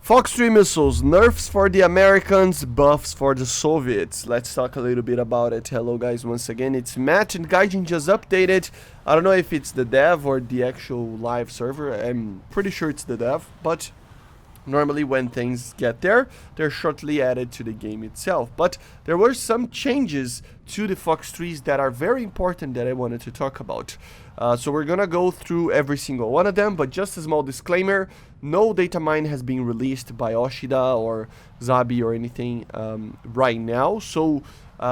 Fox 3 missiles, nerfs for the Americans, buffs for the Soviets. Let's talk a little bit about it. Hello guys, once again, it's Matt and Gaijin just updated. I don't know if it's the dev or the actual live server. I'm pretty sure it's the dev, but normally when things get there, they're shortly added to the game itself. But there were some changes to the Fox 3s that are very important that I wanted to talk about. So we're gonna go through every single one of them, but just a small disclaimer, no data mine has been released by Oshida or Zabi or anything right now. So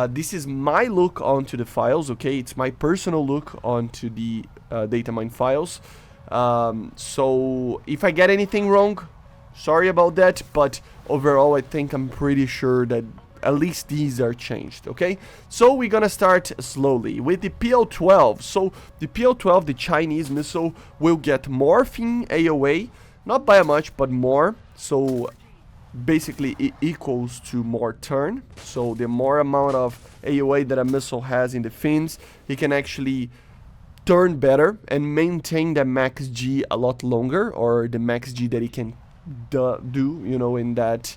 this is my look onto the files, okay? It's my personal look onto the data mine files. So if I get anything wrong, sorry about that, but overall I think I'm pretty sure that at least these are changed, okay? So we're gonna start slowly with the PL-12. So the PL-12, the Chinese missile, will get more fin AOA, not by much, but more. So basically it equals to more turn. So the more amount of AOA that a missile has in the fins, he can actually turn better and maintain the max G a lot longer, or the max G that he can do, you know, in that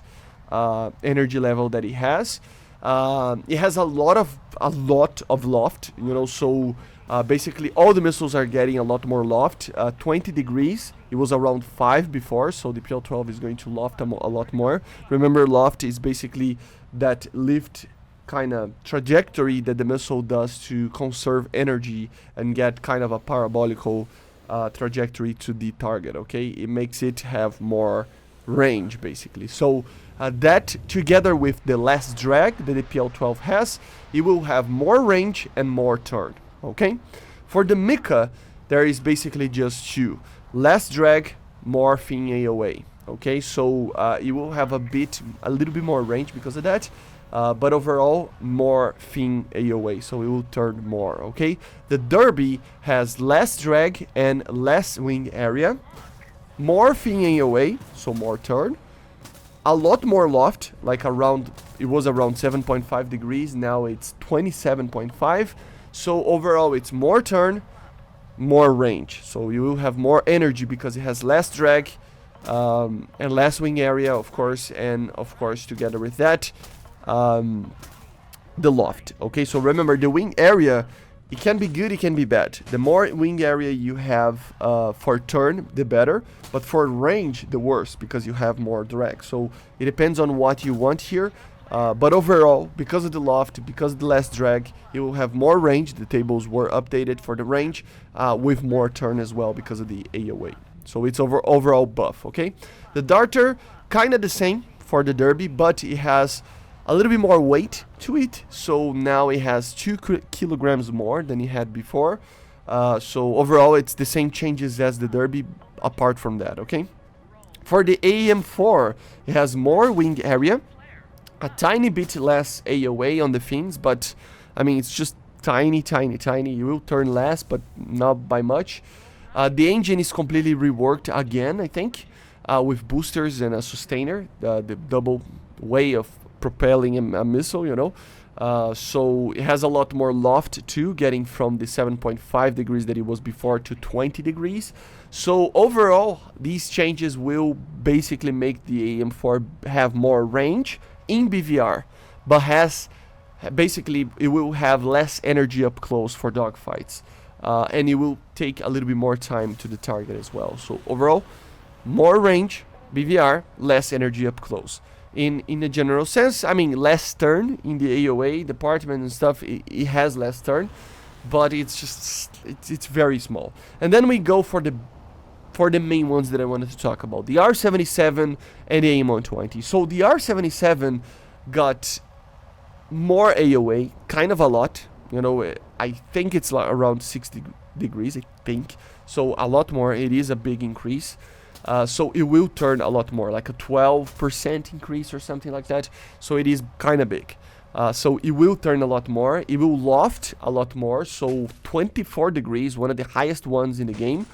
energy level that he has. It has a lot of loft, you know, so basically all the missiles are getting a lot more loft. 20 degrees, it was around 5 before, so the PL-12 is going to loft a lot more. Remember, loft is basically that lift kind of trajectory that the missile does to conserve energy and get kind of a parabolical trajectory to the target, okay? It makes it have more range, basically. So that together with the less drag that the PL-12 has, it will have more range and more turn, okay? For the Mika, there is basically just two: less drag, more fin AOA, okay? So it will have a little bit more range because of that, but overall more fin AOA, so it will turn more, okay? The Derby has less drag and less wing area, more fin AOA, so more turn, a lot more loft, like around, it was around 7.5 degrees, now it's 27.5, so overall it's more turn, more range, so you will have more energy because it has less drag and less wing area, of course, and of course together with that, the loft, okay? So remember, the wing area, it can be good, it can be bad. The more wing area you have for turn, the better. But for range, the worse, because you have more drag. So it depends on what you want here. But overall, because of the loft, because of the less drag, you will have more range. The tables were updated for the range with more turn as well because of the AOA. So it's overall buff, okay? The Darter, kind of the same for the Derby, but it has a little bit more weight to it, so now it has 2 kilograms more than it had before. So overall it's the same changes as the Derby apart from that, okay? For the AIM-4, it has more wing area, a tiny bit less AOA on the fins, but I mean it's just tiny. You will turn less, but not by much. The engine is completely reworked again, I think, with boosters and a sustainer, the double way of propelling a missile, you know. So it has a lot more loft too, getting from the 7.5 degrees that it was before to 20 degrees. So overall, these changes will basically make the AIM-4 have more range in BVR, but basically it will have less energy up close for dogfights, and it will take a little bit more time to the target as well. So overall, more range, BVR, less energy up close. In a general sense, I mean, less turn in the AOA department and stuff, it has less turn, but it's just, it's very small. And then we go for the main ones that I wanted to talk about, the R-77 and the AIM-120. So the R-77 got more AOA, kind of a lot, you know. I think it's like around 60 degrees, I think, so a lot more. It is a big increase. So it will turn a lot more, like a 12% increase or something like that. So it is kind of big. So it will turn a lot more. It will loft a lot more. So 24 degrees, one of the highest ones in the game,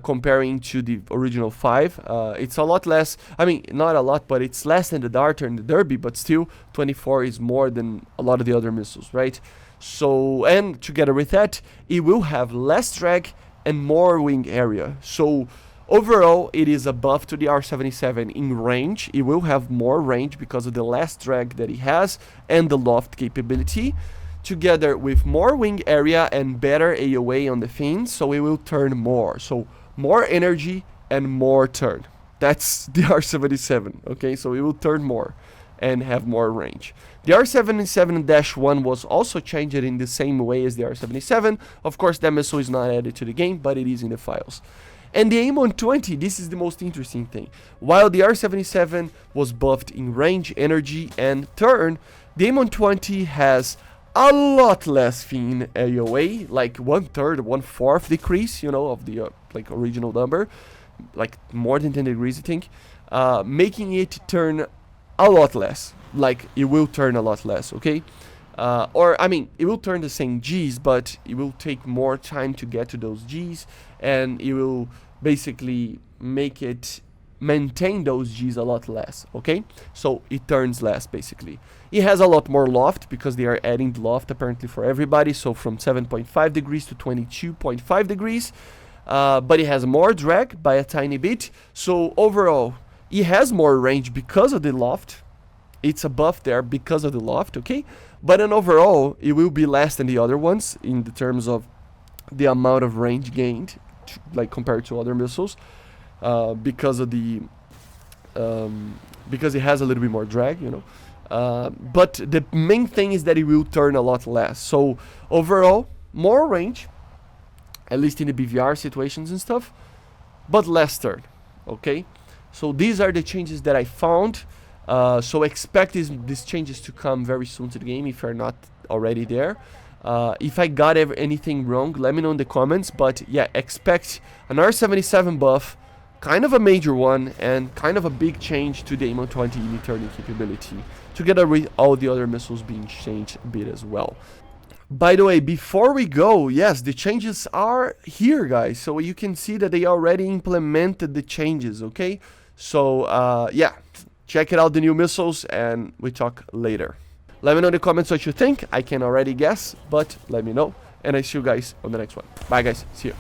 comparing to the original 5. It's a lot less. I mean, not a lot, but it's less than the Darter and the Derby. But still, 24 is more than a lot of the other missiles, right? So, and together with that, it will have less drag and more wing area. So Overall, it is a buff to the R-77 in range. It will have more range because of the less drag that it has and the loft capability, together with more wing area and better AOA on the fins, so it will turn more. So more energy and more turn. That's the R-77, okay? So it will turn more and have more range. The R-77-1 was also changed in the same way as the R-77. Of course, that missile is not added to the game, but it is in the files. And the AIM-120, this is the most interesting thing. While the R-77 was buffed in range, energy, and turn, the AIM-120 has a lot less fin AOA, like 1/3, 1/4 decrease, you know, of the like original number, like more than 10 degrees, I think, making it turn a lot less. Like, it will turn a lot less, okay? Or, I mean, it will turn the same Gs, but it will take more time to get to those Gs, and it will basically make it maintain those Gs a lot less, okay? So it turns less, basically. It has a lot more loft because they are adding loft apparently for everybody, so from 7.5 degrees to 22.5 degrees. But it has more drag by a tiny bit, so overall it has more range because of the loft. It's a buff there because of the loft, okay? But then overall it will be less than the other ones in the terms of the amount of range gained, like compared to other missiles, because of the because it has a little bit more drag, you know. But the main thing is that it will turn a lot less. So overall, more range, at least in the BVR situations and stuff, but less turn, okay? So these are the changes that I found. So expect these changes to come very soon to the game if you're not already there. If I got anything wrong, let me know in the comments. But yeah, expect an R-77 buff, kind of a major one, and kind of a big change to the AIM-120 EV turning capability, together with all the other missiles being changed a bit as well. By the way, before we go, yes, the changes are here, guys. So you can see that they already implemented the changes, okay? So yeah, check it out, the new missiles, and we talk later. Let me know in the comments what you think. I can already guess, but let me know. And I see you guys on the next one. Bye, guys. See you.